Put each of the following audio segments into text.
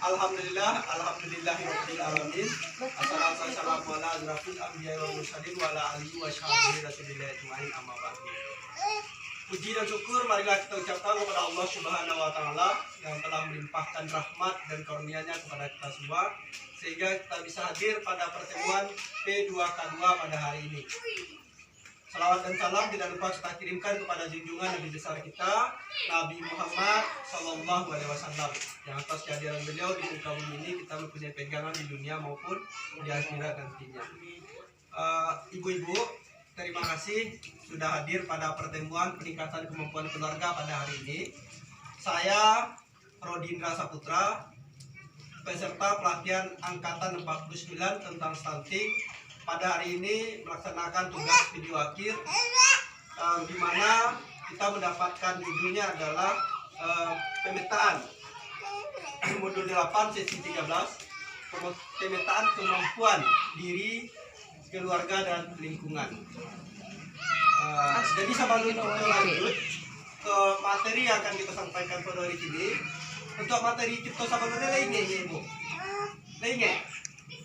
Alhamdulillah, alhamdulillahirabbil alamin. Assalamualaikum warahmatullahi wabarakatuh. Wa ala alihi wa sahbihi rasulillah ajmain, amma ba'du. Puji dan syukur marilah kita ucapkan kepada Allah Subhanahu wa taala yang telah melimpahkan rahmat dan karunia-Nya kepada kita semua sehingga kita bisa hadir pada pertemuan P2K2 pada hari ini. Salawat dan salam tidak lupa kita kirimkan kepada junjungan Nabi besar kita Nabi Muhammad Sallallahu Alaihi Wasallam yang atas kehadiran beliau di muka bumi ini kita mempunyai pegangan di dunia maupun di akhirat nantinya. Ibu-ibu, terima kasih sudah hadir pada pertemuan peningkatan kemampuan keluarga pada hari ini. Saya Rodindra Saputra, peserta pelatihan angkatan 49 tentang stunting, pada hari ini melaksanakan tugas video akhir di mana kita mendapatkan judulnya adalah pemetaan modul 8 sesi 13, pemetaan kemampuan diri, keluarga dan lingkungan. Jadi sebelum kita lanjut ke materi yang akan kita sampaikan pada hari ini, untuk materi kita sebenarnya lainnya ibu, lainnya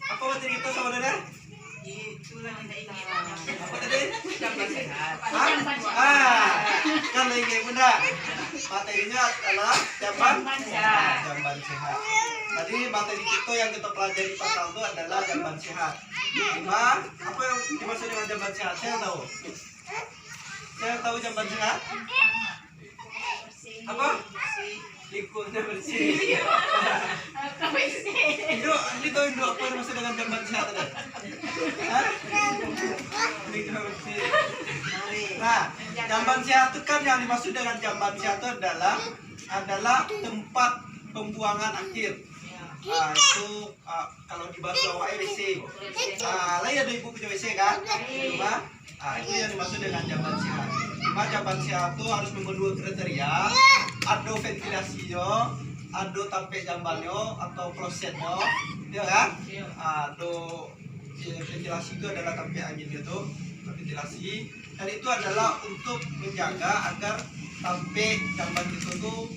apa materi kita sebenarnya? Apa tadi? Kan lagi bunda. Materinya adalah jamban sehat. Tadi materi kita yang kita pelajari pasal itu adalah jamban sehat. Apa yang dimaksud dengan jamban sehat? Saya tahu jamban sehat. Apa? Lingkungan bersih. Ini tahu apa yang maksud dengan jamban sehat tadi? Lingkungan bersih. Nah, jamban sehat itu kan yang dimaksud dengan jamban sehat itu adalah tempat pembuangan akhir. Itu kalau di bahasa awal WC. Lain ada ibu punya WC kan? Itu yang dimaksud dengan jamban sehat. Jamban sehat itu harus memenuhi kriteria, ada ventilasinya, ada tampek jambannya atau klosetnya, ya kan? Ada ventilasi itu adalah tampek angin itu, ventilasi, dan itu adalah untuk menjaga agar tampek jamban itu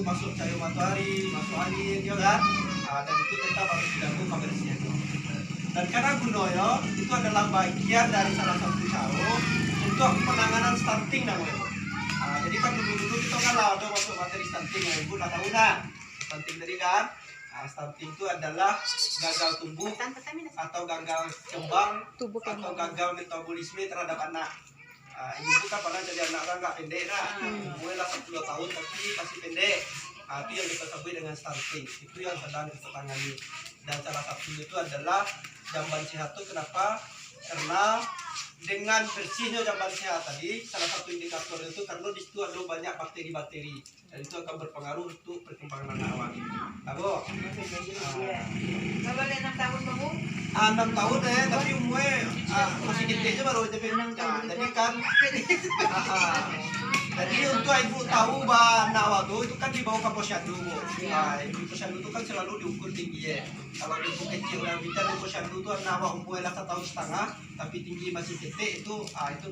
masuk cahaya matahari, masuk angin, ya kan? Dan itu tetap harus dijaga kebersihannya. Dan karena gunanya itu adalah bagian dari salah satu cara untuk penanganan stunting namanya. Jadi kan dulu kita kan ada masuk materi stunting ya ibu, udah tahu nah stunting tadi kan. Stunting itu adalah gagal tumbuh atau gagal kembang atau gagal metabolisme terhadap anak. Ibu kan pernah jadi anak orang nggak pendek nah, mulai 10 tahun tapi masih pendek. Itu yang kita sebut dengan stunting, itu yang sedang kita tangani. Dan salah satunya itu adalah jamban sehat itu kenapa? Karena dengan bersihnya jamban sehat tadi, salah satu indikator itu karena di situ ada banyak bakteri-bakteri dan itu akan berpengaruh untuk perkembangan anak awal. Kalau 6 tahun baru? 6 tahun ya, tapi umurnya masih kecil baru jadi jadi kan. Jadi untuk ibu tahu bahwa anak waktu itu kan dibawa ke posyandu. Ibu posyandu itu kan selalu diukur tinggi ya. Kalau ibu kecil yang bicara posyandu itu anak umurnya 1,5 tahun tapi tinggi masih kecil itu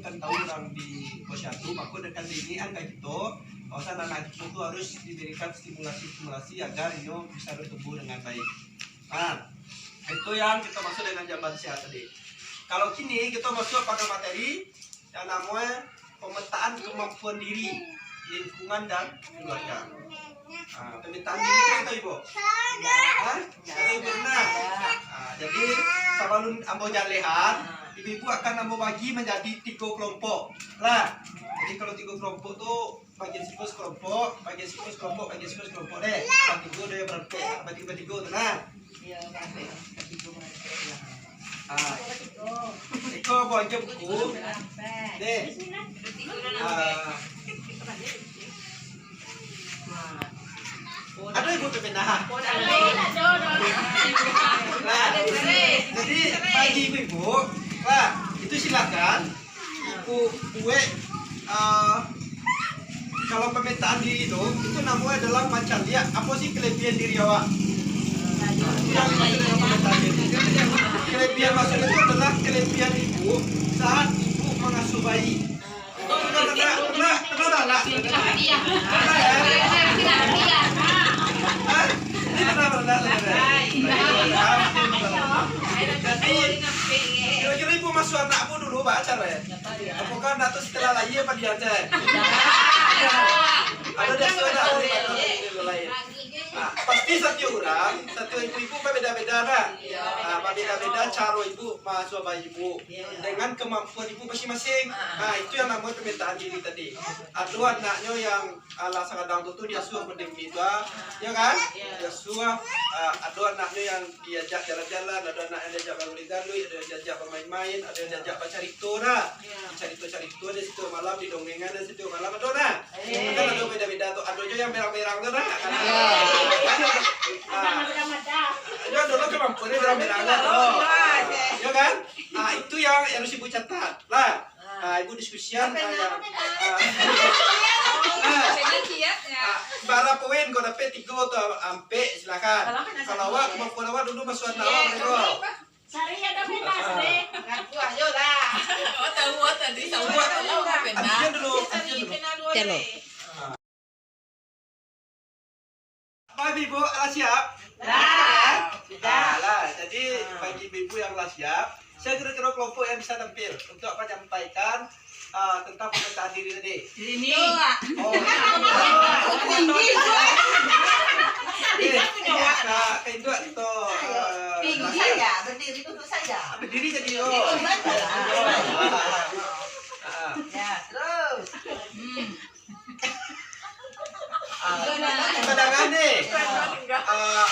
kan tahu orang di posyandu. Maka dengan tinggian kayak gitu, kawasan anak itu harus diberikan stimulasi agar ini bisa bertumbuh dengan baik. Itu yang kita maksud dengan jamban sehat tadi. Kalau kini kita masuk pada materi yang namanya pemetaan kemampuan diri, lingkungan dan keluarga. Pemetaan diri itu ibu. Benar. Jadi sebelum ambo lihat, ibu akan ambo bagi menjadi 3 kelompok. Jadi kalau 3 kelompok tuh bagian siklus kelompok, bagian siklus kelompok, bagian siklus kelompok deh. Bagi deh berarti bagi tuh nah. Iko baca buku deh. Ada ibu pemindahan. Jadi bagi ibu, itu silakan ibu kue. Kalau pemetaan diri itu namanya adalah macam lihat apa sih kelebihan diri awak. Kelebihan maksudnya itu adalah kelebihan ibu saat ibu mengasuh bayi. Pernah cara ya? Apakah nak tu setelah lahir apa dia aja? Ada dia sudah lain. Pasti satu orang, satu ibu-ibu beda-beda kan? Beda-beda cara ibu masuk bayi ibu dengan kemampuan ibu masing-masing. Itu yang namanya pemetaan diri tadi. Ada anaknya yang alasan kadang tu dia suruh mendemi itu, ya kan? Dia suruh. Ada anaknya yang diajak jalan-jalan, ada anak yang diajak galui-galui, ada yang diajak bermain-main, ada yang diajak baca cerita dah. Cerita ada situ malam di dongengan ada situ malam ada dah. Kan ada beda-beda tu. Ada juga yang merang-merang tu dah. Ya dulu kemampuannya berang-merang tu. Ya kan? Itu yang harus ibu catat lah. Ibu diskusian bara poin kau dapat 3 atau ampe silakan. Kalau awak kemampuan awak dulu masuk anak awak. Sari ada penas deh. Ngaku ayo lah. Oh tahu tadi tahu nggak pernah. Abian dulu. Chalo. Baik ibu, siap? Lah. Jadi bagi ibu yang siap, saya kira-kira kelompok yang bisa tampil untuk menyampaikan tentang pemetaan diri tadi. Ini. Kayak itu Pinggir saja, berdiri duduk saja. berdiri jadi Ya, terus. cadangan nih.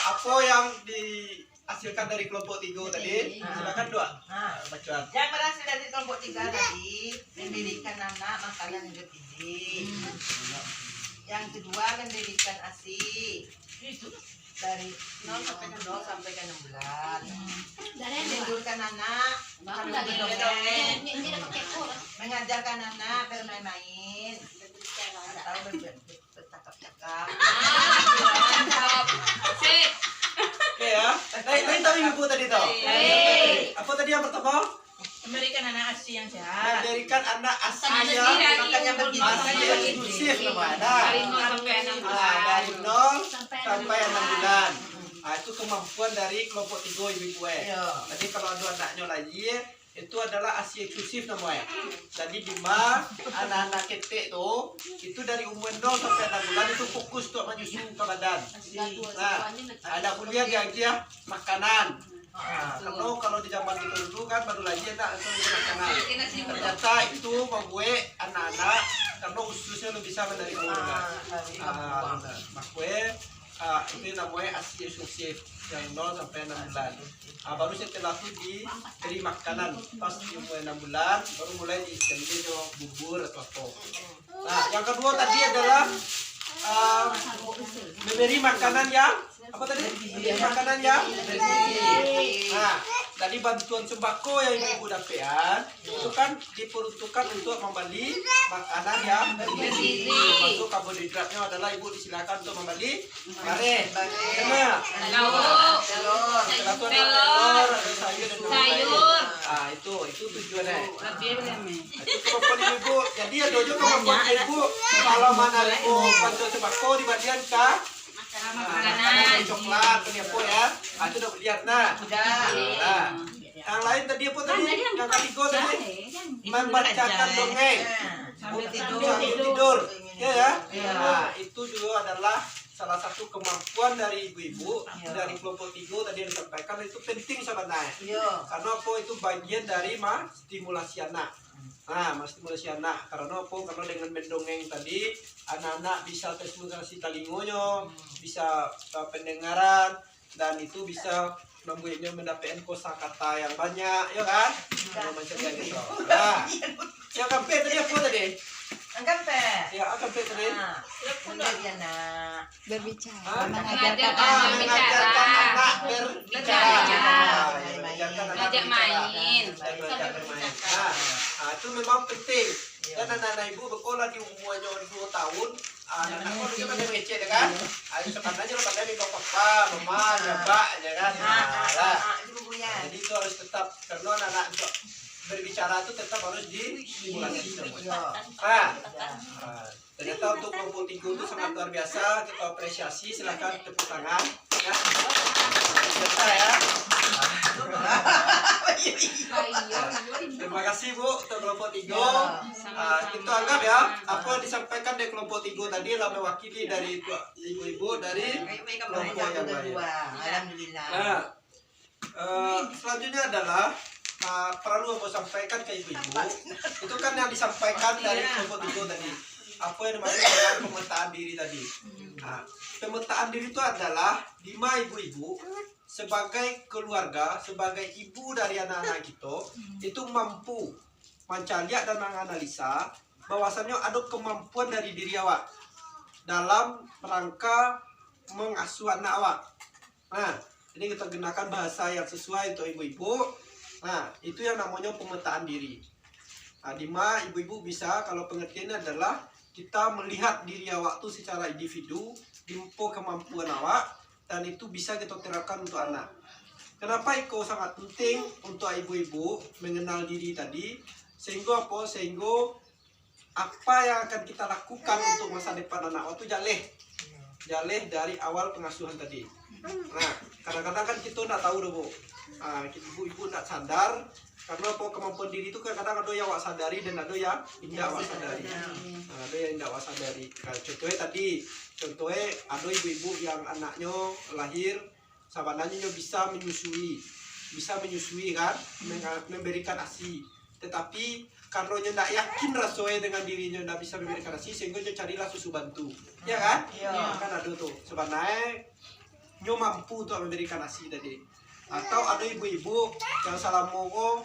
Apa yang dihasilkan dari kelompok 3 tadi? Silakan doa. Bacaan. Yang berhasil dari kelompok 3 tadi mendirikan anak makanan yang bergizi. Yang kedua mendirikan ASI dari 0 sampai ke 6 bulan. Menidurkan anak, mendongeng, mengajarkan anak bermain-main atau bercakap-cakap. Sip. Oke ya. Tadi tahu ibu tadi tahu. Apa tadi yang pertama? Memberikan anak ASI yang sehat. Mendirikan anak ASI Makan yang bergizi. ASI yang inklusif namanya. Dari 0 sampai 6 bulan. Dari 0 sampai 6 bulan. Itu kemampuan dari kelompok 3 ibu-ibu. Jadi kalau ada anaknya lagi, itu adalah ASI eksklusif namanya. Jadi di mana anak-anak ketek itu dari umur 0 sampai 6 bulan itu fokus untuk menyusu ke badan. Nah, ada kuliah dia makanan. Karena kalau di zaman itu dulu kan baru lagi enak untuk makanan. Ternyata itu membuat anak-anak karena ususnya lebih sama dari keluarga. Makanya ini namanya ASI eksklusif yang 0 sampai 6 bulan. Baru setelah itu diberi makanan pas di umur 6 bulan baru mulai diisi bubur atau apa. Nah, yang kedua tadi adalah memberi makanan yang apa tadi? Memberi makanan yang bergizi. Nah, tadi bantuan sembako yang ibu dapatkan itu kan diperuntukkan untuk membeli makanan yang bergizi. Termasuk karbohidratnya adalah ibu disilakan untuk membeli garam, telur, sayur. Itu tujuannya. Itu kemampuan ibu. Jadi ada juga kemampuan ibu kalau mana ibu bantuan sembako dibagian ke makanan coklat apa ya. Itu udah lihat nah. Yang lain tadi apa tadi? Yang ketiga tadi membacakan dongeng sambil tidur. Ya. Nah, itu juga adalah salah satu kemampuan dari ibu-ibu dari kelompok 3 tadi yang disampaikan itu penting sebenarnya. Karena apa itu bagian dari stimulasi anak. Stimulasi anak karena apa? Karena dengan mendongeng tadi anak-anak bisa terstimulasi telingonya, bisa pendengaran dan itu bisa membuatnya mendapatkan kosakata yang banyak, ya kan? Mencegah gitu. Nah, yang keempat tadi apa tadi? Ya, keempat tadi. Berbicara. Mengajarkan anak berbicara. Ngajak main. Itu memang penting. Dan anak-anak ibu bersekolah di umurnya 2 tahun. Anak-anak itu kan ngecek ya kan? Sekarang aja lo pandai minta papa, mama, bapak, ya kan? Jadi itu harus tetap karena anak-anak untuk berbicara itu tetap harus distimulasi semua. Ternyata untuk kelompok 3 itu sangat luar biasa. Kita apresiasi, silakan tepuk tangan. Ya. Biasa ya. Terima kasih Bu untuk kelompok 3. Kita anggap ya apa yang disampaikan dari kelompok 3 tadi adalah mewakili dari ibu-ibu dari kelompok yang lain. Alhamdulillah. Nah, selanjutnya adalah perlu aku sampaikan ke ibu-ibu. Itu kan yang disampaikan dari kelompok 3 tadi. Apa yang dimaksud dengan pemetaan diri tadi? Nah, pemetaan diri itu adalah 5 ibu-ibu sebagai keluarga, sebagai ibu dari anak-anak kita, itu mampu mencari dan menganalisa bahwasannya ada kemampuan dari diri awak dalam rangka mengasuh anak awak. Nah, ini kita gunakan bahasa yang sesuai untuk ibu-ibu. Nah, itu yang namanya pemetaan diri. Nah, 5 ibu-ibu bisa, kalau pengertiannya adalah kita melihat diri awak itu secara individu, info kemampuan awak, dan itu bisa kita terapkan untuk anak. Kenapa itu sangat penting untuk ibu-ibu mengenal diri tadi? Sehingga apa? Sehingga apa yang akan kita lakukan untuk masa depan anak itu jaleh dari awal pengasuhan tadi. Nah, kadang-kadang kan kita tidak tahu dong, Bu. Ibu-ibu tidak sadar karena apa, kemampuan diri itu kadang-kadang ada yang awak sadari dan ada yang tidak awak sadari. Ada yang tidak awak sadari. Nah, contohnya ada ibu-ibu yang anaknya lahir sabananya bisa menyusui kan, memberikan ASI. Tetapi karena dia tidak yakin rasanya dengan dirinya tidak bisa memberikan ASI, sehingga dia carilah susu bantu. Ya kan? Iya. Kan ada tuh. Sebenarnya dia mampu untuk memberikan ASI tadi. Atau ada ibu-ibu yang salah mongo,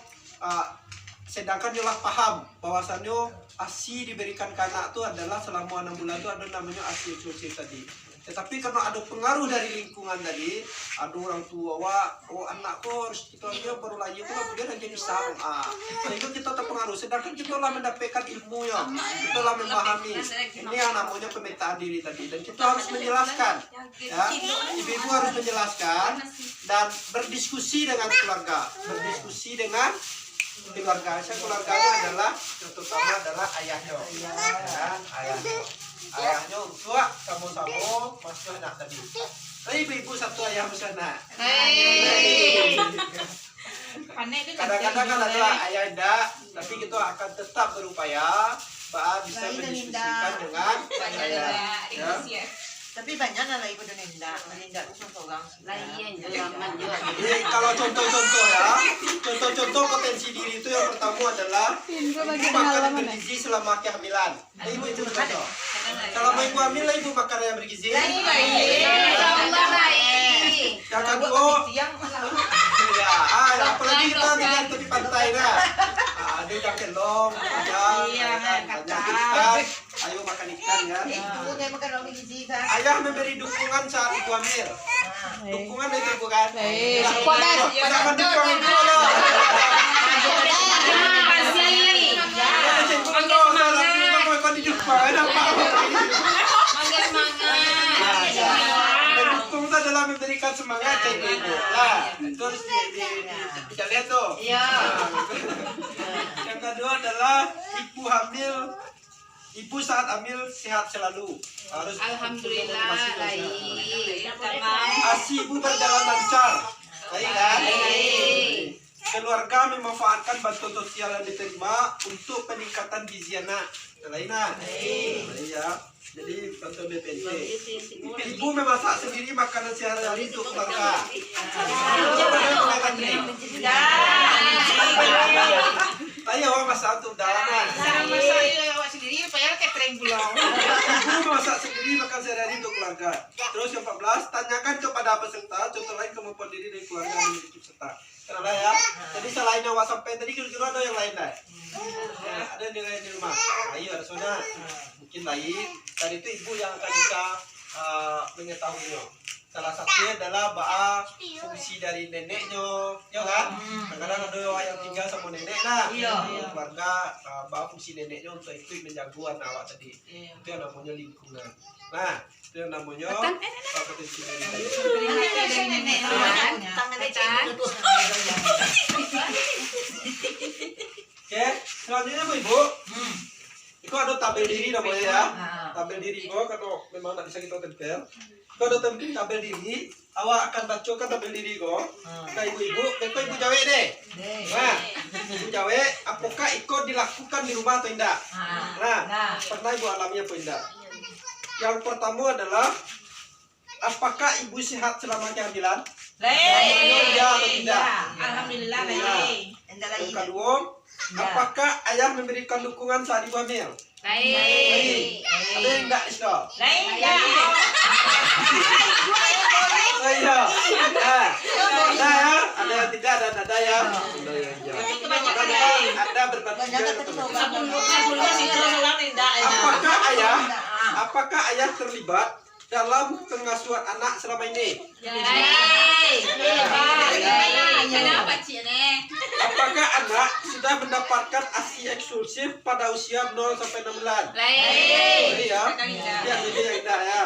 sedangkan dia paham bahwasannya ASI diberikan ke anak itu adalah selama 6 bulan itu ada namanya ASI eksklusif tadi. Tetapi karena ada pengaruh dari lingkungan tadi, ada orang tua, anakku harus kita dia baru lahir itu kemudian aja bisa, sehingga kita terpengaruh. Sedangkan kita lah mendapatkan ilmu ya, kita lah memahami. Ini yang namanya pemetaan diri tadi, dan kita harus menjelaskan, ya, ibu-ibu harus menjelaskan dan berdiskusi dengan keluarga, keluarganya adalah yang terutama adalah ayahnya, dan ayahnya tua sama-sama masuk anak tadi. Ibu-ibu satu ayah bersana. Kadang-kadang kan adalah ayah enggak, tapi kita akan tetap berupaya bisa mendiskusikan dengan ayah. Ya. Tapi banyak lah ibu dan Ninda itu seorang. Jadi kalau contoh potensi diri itu yang pertama adalah ibu makan bergizi selama kehamilan. Ibu itu contoh. Selama ibu hamil ibu makan yang bergizi. Yang kedua, ya, apalagi kita tinggal tepi pantai nah. Ada ikan kelong, ayo makan ikan ya. Ayah memberi dukungan saat ibu hamil. Dukungan itu bukan? Jangan mendukung ibu loh. Mendukung itu adalah memberikan semangat ke ibu. Nah, itu harus kita lihat tuh. Yang kedua adalah ibu saat hamil sehat selalu. Harus Alhamdulillah baik. ASI ibu berjalan lancar. Baik kan? Keluarga memanfaatkan bantuan sosial yang diterima untuk peningkatan gizi anak. Lainnya. Ya. Jadi bantuan BPNT. Ibu memasak sendiri makanan sehari-hari untuk keluarga. Ayo masak untuk dalaman. Ibu memasak sendiri makan sehari-hari untuk keluarga. Terus yang 14, tanyakan kepada peserta contoh lain kemampuan diri dari keluarga yang memiliki peserta. Kenapa ya? Jadi selain yang awak sampai tadi kira-kira ada yang lain lah. Ada yang lain di rumah. Ayo ada saudara. Mungkin lain. Dan itu ibu yang akan bisa mengetahuinya. Salah satunya adalah fungsi dari neneknya, ya kan? Kadang-kadang ada yang tinggal sama nenek lah. Keluarga fungsi neneknya untuk ikut menjaga anak awak tadi. Itu yang namanya lingkungan. Nah, itu yang namanya potensi diri tadi. Oke, selanjutnya Bu Ibu. Itu ada tabel diri namanya ya. tabel diri kau kalau memang tak bisa kita tempel. Kau ada tabel diri, awak akan bacakan tabel diri kau. Nah ibu-ibu, ibu jawab deh. Nah, ibu jawab, apakah ikut dilakukan di rumah atau tidak? Nah, pernah ibu alami apa tidak? Yang pertama adalah, apakah ibu sehat selama kehamilan? Ya atau tidak? Alhamdulillah Yang kedua, apakah ayah memberikan dukungan saat ibu hamil? Baik. Ada yang tidak di situ? Ya. Oh iya. Nah, ada ya, ada yang tidak dan ada yang ya. Ada berbagi. Apakah ayah terlibat dalam pengasuhan anak selama ini? Kenapa Cik Nek? Apakah anak sudah mendapatkan ASI eksklusif pada usia 0 sampai 6 bulan? Baik. Ya. Yang ini yang tidak ya.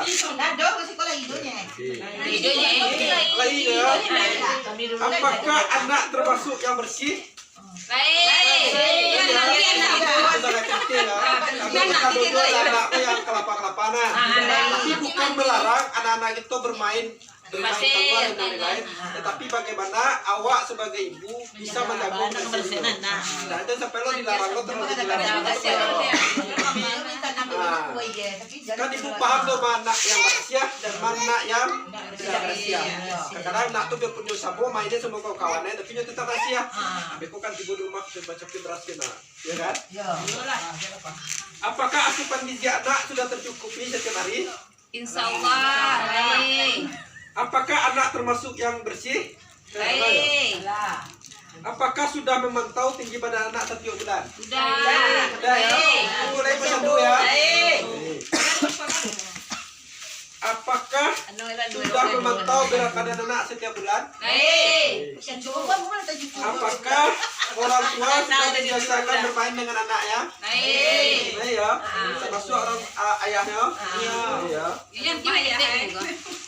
Lagi ya. Apakah anak termasuk yang bersih? Baik. Saudara kecil ya. Karena kita dulu anaknya yang kelapa-kelapanan. Tapi bukan melarang anak-anak itu bermain keluar dan lain-lain. Tetapi bagaimana awak sebagai ibu bisa menjaga kebersihan anak. Nah itu sampai lo dilarang lo terlalu dilarang. Kan ibu paham tuh mana yang bersiah dan mana yang tidak bersiah. Kadang-kadang anak tuh dia punya sabo mainnya sama kawan-kawannya tapi dia tetap bersiah. Tapi kok kan ibu di rumah baca berasnya, ya kan? Apakah asupan gizi anak sudah tercukupi setiap hari? Insya Allah. Baik. Apakah anak termasuk yang bersih? Baik. Apakah sudah memantau tinggi badan anak setiap bulan? Sudah. Sudah ya. Mulai posyandu ya. Apakah sudah memantau berat badan anak setiap bulan? Baik. Apakah orang tua sudah membiasakan bermain dengan anaknya? Baik. Nah ya, termasuk orang ayahnya. Iya. Yang ya.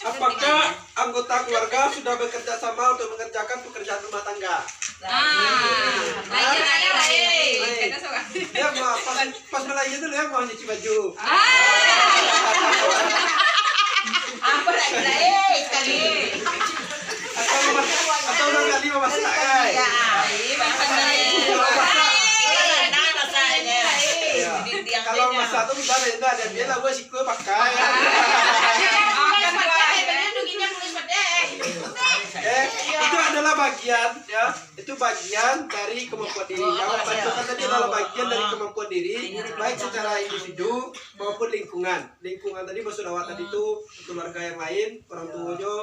Apakah anggota keluarga sudah bekerja sama untuk mengerjakan pekerjaan rumah tangga? Baik. Dia mau pas melahirkan itu dia mau nyuci baju. Atau udah kali mau masak kan? Kalau masak tuh udah ada dia lah gue sih gue pakai. Itu adalah bagian ya, itu bagian dari kemampuan diri. Yang bantukan tadi adalah bagian dari kemampuan diri, baik secara individu maupun lingkungan. Lingkungan tadi maksud awak tadi itu keluarga yang lain, orang tuanya,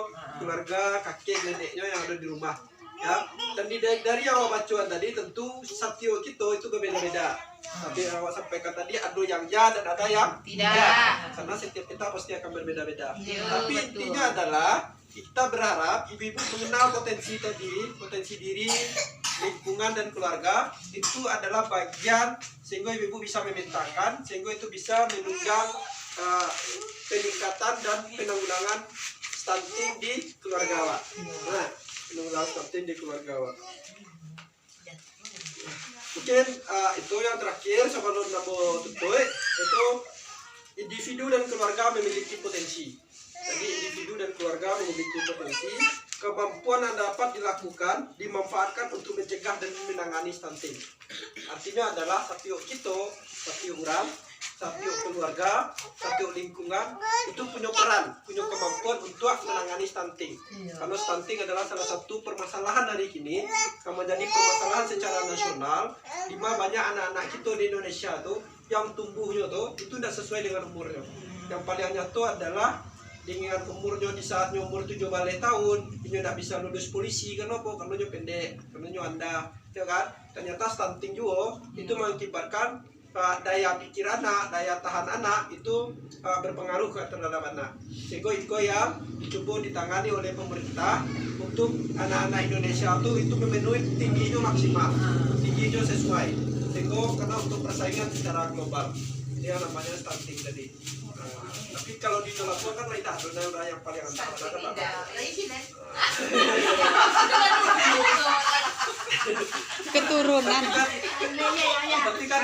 keluarga kakek neneknya yang ada di rumah. Ya, dan dari yang awak bacuan tadi tentu satyo kita itu berbeda-beda. Tapi yang awak sampaikan tadi ada yang ya dan ada yang tidak. Karena setiap kita pasti akan berbeda-beda. Tapi intinya adalah kita berharap ibu-ibu mengenal potensi tadi, potensi diri, lingkungan dan keluarga itu adalah bagian sehingga ibu-ibu bisa memetakan, sehingga itu bisa menunjang peningkatan dan penanggulangan stunting di keluarga awak. Nah, penanggulangan stunting di keluarga awak. Mungkin itu yang terakhir sebelum nabo tutup itu individu dan keluarga memiliki potensi. Jadi individu dan keluarga memiliki potensi, kemampuan yang dapat dilakukan, dimanfaatkan untuk mencegah dan menangani stunting. Artinya adalah satu kita, satu orang, satu keluarga, satu lingkungan itu punya peran, punya kemampuan untuk menangani stunting. Karena stunting adalah salah satu permasalahan hari ini, yang menjadi permasalahan secara nasional, di mana banyak anak-anak kita di Indonesia tuh yang tumbuhnya tuh itu tidak sesuai dengan umurnya. Yang paling nyata adalah dengan umurnya di saatnya umur 7 tahun, dia tidak bisa lulus polisi. Kenapa? Karena dia pendek, karena dia anda, ya kan? Ternyata stunting juga itu mengakibatkan daya pikir anak, daya tahan anak itu berpengaruh terhadap anak. Sehingga itu yang coba ditangani oleh pemerintah untuk anak-anak Indonesia itu memenuhi tingginya maksimal, tingginya sesuai. Sehingga karena untuk persaingan secara global, dia namanya stunting tadi. Tapi kalau di dalam kan lain tak ada yang paling antara Keturunan. tapi kan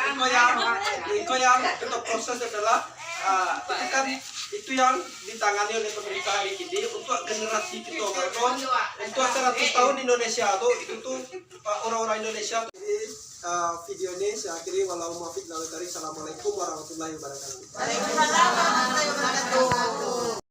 itu yang untuk proses adalah itu kan itu yang ditangani oleh pemerintah hari ini untuk generasi kita untuk 100 tahun Indonesia tuh itu tuh orang-orang Indonesia. Jadi video ini saya akhiri, walau muafiq. Assalamualaikum warahmatullahi wabarakatuh. Waalaikumsalam warahmatullahi wabarakatuh.